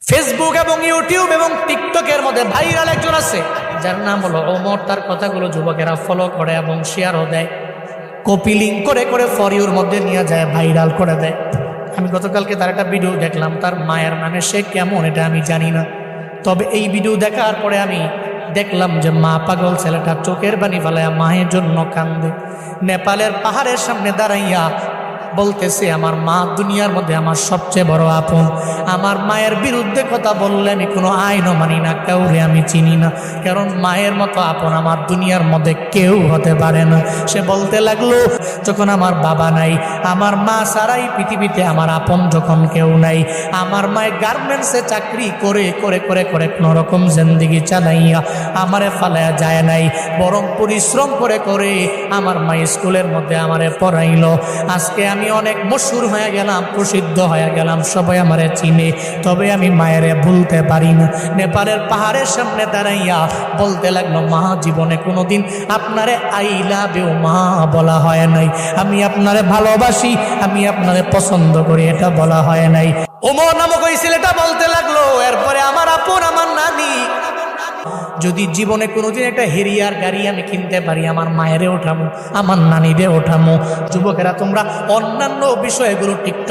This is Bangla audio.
ফেসবুক এবং ইউটিউব এবং টিকটকের মধ্যে ভাইরাল একজন আছে যার নাম হলো ওমর। তার কথাগুলো যুবকেরা ফলো করে এবং শেয়ারও দেয়, কপি লিঙ্ক করে করে ফর ইউর মধ্যে নিয়ে যায়, ভাইরাল করে দেয়। আমি গতকালকে তার একটা ভিডিও দেখলাম, তার মায়ের নামে সে কেমন এটা আমি জানি না, তবে এই ভিডিও দেখার পরে আমি দেখলাম যে মা পাগল ছেলেটা চোখের পানি ফেলাইয়া মায়ের জন্য কান্দে। নেপালের পাহাড়ের সামনে দাঁড়াইয়া বলতেছে, আমার মা দুনিয়ার মধ্যে আমার সবচেয়ে বড় আপন। আমার মায়ের বিরুদ্ধে কথা বললে আমি কোনো আইনও মানি না, কাউরে আমি চিনি না, কারণ মায়ের মতো আপন আমার দুনিয়ার মধ্যে কেউ হতে পারে না। সে বলতে লাগলো, যখন আমার বাবা নাই, আমার মা ছাড়াই পৃথিবীতে আমার আপন যখন কেউ নাই, আমার মায়ের গার্মেন্টসে চাকরি করে করে করে করে কোনো রকম জিন্দেগি চালাইয়া আমারে ফালাইয়া যায় নাই, বরং পরিশ্রম করে করে আমার মা স্কুলের মধ্যে আমারে পড়াইলো। আজকে আমি অনেক মশহুর হয়ে গেলাম, প্রসিদ্ধ হয়ে গেলাম, সবাই আমারে চিনে, তবে আমি মায়েরে ভুলতে পারি না। নেপালের পাহাড়ের সামনে দাঁড়াইয়া বলতে লাগলো, মা জীবনে কোনোদিন আপনারে আই লাভ ইউ মা বলা হয় নাই, আমি আপনারে ভালোবাসি, আমি আপনারে পছন্দ করি, এটা বলা হয় নাই। ওমর নামক ওই ছেলেটা বলতে লাগলো, এরপরে আমার আপন আমার নানি, যদি জীবনে কোনোদিন একটা হেরিয়ার গাড়ি আমি কিনতে পারি, আমার মায়েরে ওঠামো, আমার নানিরে ওঠামো। যুবকেরা তোমরা অন্যান্য বিষয়গুলো টিকটক